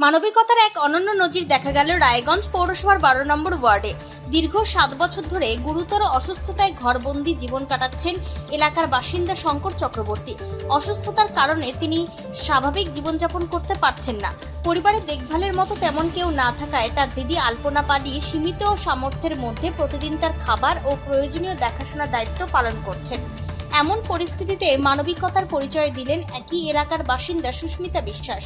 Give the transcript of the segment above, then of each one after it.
মানবিকতার এক অনন্য নজির দেখা গেল রায়গঞ্জ পৌরসভার 12 নম্বর ওয়ার্ডে। দীর্ঘ 7 বছর ধরে গুরুতর অসুস্থতায় ঘরবন্দি জীবন কাটাচ্ছেন এলাকার বাসিন্দা শঙ্কর চক্রবর্তী। অসুস্থতার কারণে তিনি স্বাভাবিক জীবনযাপন করতে পারছেন না। পরিবারের দেখভালের মতো তেমন কেউ না থাকায় তার দিদি আলপনা পালি সীমিত সামর্থ্যের মধ্যে প্রতিদিন তার খাবার ও প্রয়োজনীয় দেখাশোনার দায়িত্ব পালন করছেন। এমন পরিস্থিতিতে মানবিকতার পরিচয় দিলেন একই এলাকার বাসিন্দা সুস্মিতা বিশ্বাস।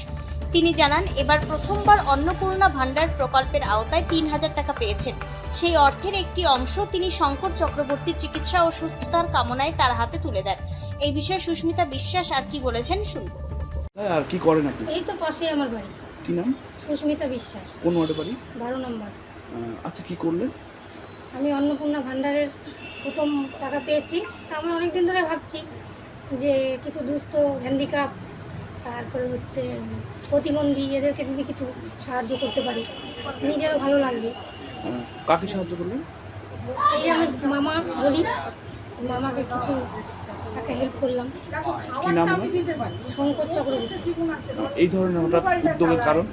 তিনি জানান, এবার প্রথমবার অন্নপূর্ণা ভান্ডার প্রকল্পের আওতায় ৩,০০০ টাকা পেয়েছেন। সেই অর্থের একটি অংশ তিনি শঙ্কর চক্রবর্তীর চিকিৎসা ও সুস্থতার কামনায় তার হাতে তুলে দেন। এই বিষয়ে সুস্মিতা বিশ্বাস আর কি বলেছেন শুনব। আর কি করেন আপনি? এই তো পাশেই আমার বাড়ি। কি নাম? সুস্মিতা বিশ্বাস। কোন ওয়ার্ডে বাড়ি? 12 নম্বর। আচ্ছা, কি করলেন? আমি অন্নপূর্ণা ভান্ডারের প্রথম টাকা পেয়েছি। তা আমি অনেকদিন ধরে ভাবছি যে কিছু দুস্থ, হ্যান্ডিক্যাপ, তারপরে হচ্ছে প্রতিবন্ধী, এদেরকে যদি কিছু সাহায্য করতে পারি নিজেরও ভালো লাগবে। কাকে সাহায্য করলেন? এই যে আমার মামা বলি, মামাকে কিছু টাকা হেল্প করলাম। কি নাম? শঙ্কর চক্রবর্তী। এই ধরনের হঠাৎ উদ্যোগের কারণ?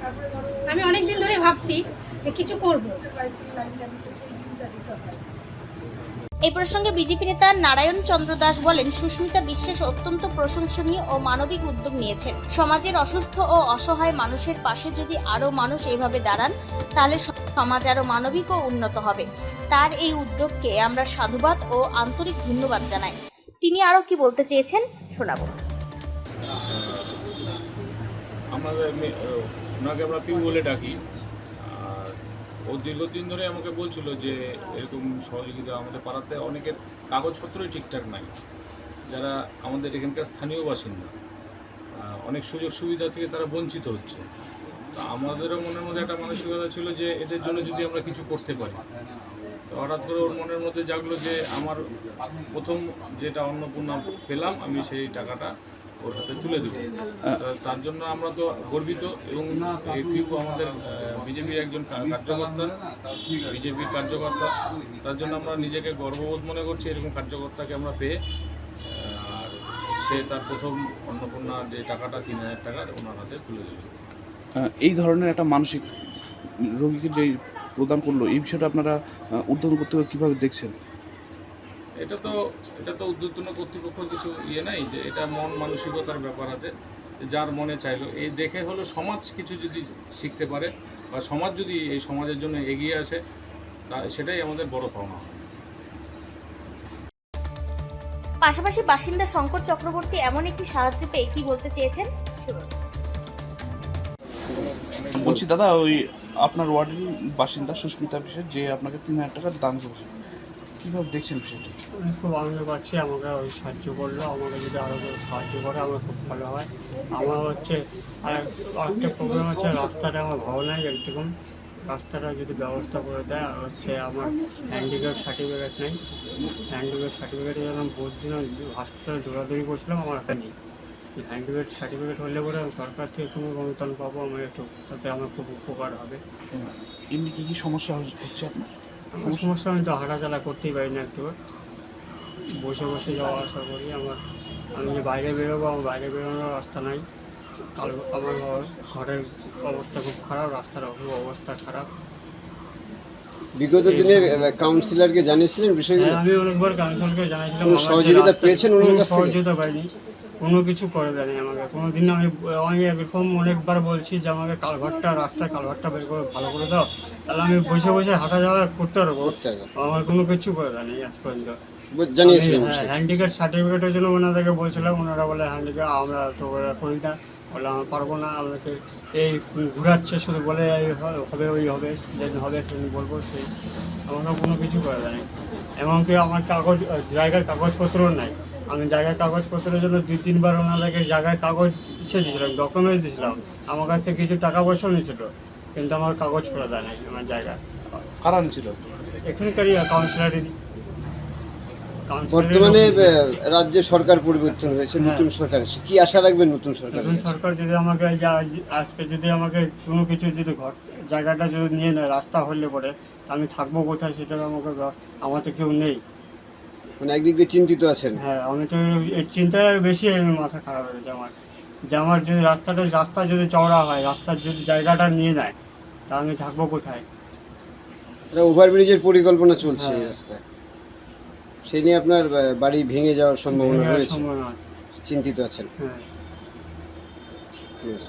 আমি অনেকদিন ধরে ভাবছি যে কিছু করব। এই প্রসঙ্গে বিজেপি নেতা নারায়ণ চন্দ্র দাস বলেন, সুস্মিতা বিশ্বাস অত্যন্ত প্রশংসনীয় ও মানবিক উদ্যোগ নিয়েছেন। সমাজের অসুস্থ ও অসহায় মানুষের পাশে যদি আরও মানুষ এইভাবে দাঁড়ান তাহলে সমাজ আরও মানবিক ও উন্নত হবে। তার এই উদ্যোগকে আমরা সাধুবাদ ও আন্তরিক ধন্যবাদ জানাই। তিনি আরও কি বলতে চেয়েছেন শোনাবো। ওনাকে আমরা পিউ বলে ডাকি। আর ও দীর্ঘদিন ধরে আমাকে বলছিল যে এরকম সহযোগিতা আমাদের পাড়াতে অনেকের কাগজপত্রই ঠিকঠাক নাই, যারা আমাদের এখানকার স্থানীয় বাসিন্দা, অনেক সুযোগ সুবিধা থেকে তারা বঞ্চিত হচ্ছে। তো আমাদেরও মনের মধ্যে একটা মানসিকতা ছিল যে এদের জন্য যদি আমরা কিছু করতে পারি। তো হঠাৎ করে ওর মনের মধ্যে জাগলো যে আমার প্রথম যেটা অন্নপূর্ণা পেলাম আমি সেই টাকাটা ওর হাতে তুলে দেবো। তার জন্য আমরা তো গর্বিত এবং পিউ আমাদের বিজেপির একজন কার্যকর্তা, তার জন্য আমরা নিজেকে গর্ববোধ মনে করছি এরকম কার্যকর্তাকে আমরা পেয়ে। আর সে তার প্রথম অন্নপূর্ণা যে টাকাটা ৩,০০০ টাকা ওনার হাতে তুলে দেবে। এই ধরনের একটা মানসিক রোগীকে যে প্রদান করলো, এই বিষয়টা আপনারা উদ্বোধন করতে কীভাবে দেখছেন? এটা তো উদ্যোতন কর্তৃপক্ষের কিছু নাই, যে এটা মন মানসিকতার ব্যাপার আছে। যার মনে চাইলো এই দেখে হলো সমাজ কিছু যদি শিখতে পারে বা সমাজ যদি এই সমাজের জন্য এগিয়ে আসে, তা সেটাই আমাদের বড় পাওনা। পাশাপাশি বাসিন্দা শঙ্কর চক্রবর্তী এমন একটি সাহায্য পেয়ে কি বলতে চেয়েছেন শুনুন। বলছি দাদা, ওই আপনার ওয়ার্ডের বাসিন্দা সুস্মিতা বিশ্বাস যে আপনাকে ৩,০০০ টাকা দান করেছে, কীভাবে দেখছেন বিষয়টা? খুব আনন্দ পাচ্ছি। আমাকে ওই সাহায্য করলো। আমাকে যদি আরও সাহায্য করে আমার খুব ভালো হয়। আমার হচ্ছে আরেকটা প্রবলেম হচ্ছে, রাস্তাটা আমার ভালো নাই একটুকু। রাস্তাটা যদি ব্যবস্থা করে দেয়। আর হচ্ছে আমার হ্যান্ডিক্যাপ সার্টিফিকেট নেই। হ্যান্ডিক্যাপ সার্টিফিকেটের জন্য বহুত দিন হাসপাতালে দৌড়াদৌড়ি করছিলাম, আমার হাতে নেই। হ্যান্ডিক্যাপ সার্টিফিকেট হলে পরে সরকার থেকে কোনো অনুদান পাবো, আমার একটু তাতে আমার খুব উপকার হবে। এমনি কী কী সমস্যা হচ্ছে আপনার? সমস্যা আমি তো হাঁটাচলা করতেই পারি না, একটু বসে বসে যাওয়া আসা করি। আমি যে বাইরে বেরোবো, আমার বাইরে বেরোনোর রাস্তা নাই। আমার ঘরের অবস্থা খুব খারাপ, রাস্তার খুব অবস্থা খারাপ। বিগত দিনের কাউন্সিলরকে জানিয়েছিলেন বিষয়গুলো? আমি অনেকবার কাউন্সিলরকে জানিয়েছিলাম। সহযোগিতা পেয়েছেন? সহযোগিতা পাইনি, কোনো কিছু করে দেয়নি আমাকে কোনো দিন। আমি এরকম অনেকবার বলছি যে আমাকে রাস্তার কালভারটা বের করে ভালো করে দাও, তাহলে আমি বসে বসে হাঁটা যাওয়া করতে পারবো। আমার কোনো কিছু করে দেয়নি আজ পর্যন্ত। জানিয়েছিলেন? হ্যান্ডিক্যাপ সার্টিফিকেটের জন্য ওনাদেরকে বলছিলাম, ওনারা বলে হ্যান্ডিক্যাপ আমরা তো করি না, বলে আমি পারবো না। আমাকে এই ঘুরাচ্ছে শুধু, বলে এই হবে ওই হবে, যেদিন হবে সেদিন বলবো। সেই আমাকে কোনো কিছু করে দেয়নি। এমনকি আমার জায়গার কাগজপত্রও নাই। আমি জায়গার কাগজপত্রের জন্য 2-3 বার ওনাদেরকে জায়গায় কাগজ দিয়েছিলাম, ডকুমেন্টস দিয়েছিলাম। আমার কাছ থেকে কিছু টাকা পয়সাও নিয়েছিল, কিন্তু আমার কাগজ করে দেয় নাই আমার জায়গায়। কারা নিয়েছিল? এখানকারই কাউন্সিলারই। বর্তমানে রাজ্যে সরকার পরিবর্তন হয়েছে, নতুন সরকার এসে কি আশা রাখবেন? নতুন সরকার যদি আমাকে আজকে যদি আমাকে কোনো কিছু যদি জায়গাটা যদি নিয়ে নেয়, রাস্তা হলে পরে আমি থাকবো কোথায়, সেটা আমার তো কেউ নেই। মানে একদিক দিয়ে চিন্তিত আছেন? হ্যাঁ, আমি তো এই চিন্তায় বেশি মাথা খারাপ হয়েছে আমার। যে আমার যদি রাস্তা যদি চওড়া হয়, রাস্তার যদি জায়গাটা নিয়ে নেয়, তা আমি থাকবো কোথায়? এটা ওভারব্রিজের পরিকল্পনা চলছে এই হ্যাঁ। রাস্তায়, সেই নিয়ে আপনার বাড়ি ভেঙে যাওয়ার সম্ভাবনা ভেঙে যাওয়ার রয়েছে, সম্ভাবনা আছে। চিন্তিত আছেন? হ্যাঁ। Yes.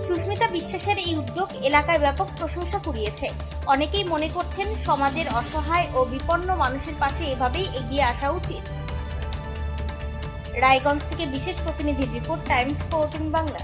সুস্মিতা বিশ্বাসের এই উদ্যোগ এলাকায় ব্যাপক প্রশংসা কুড়িয়েছে। অনেকেই মনে করছেন সমাজের অসহায় ও বিপন্ন মানুষের পাশে এভাবেই এগিয়ে আসা উচিত। রায়গঞ্জ থেকে বিশেষ প্রতিনিধির রিপোর্ট, টাইমস 14 বাংলা।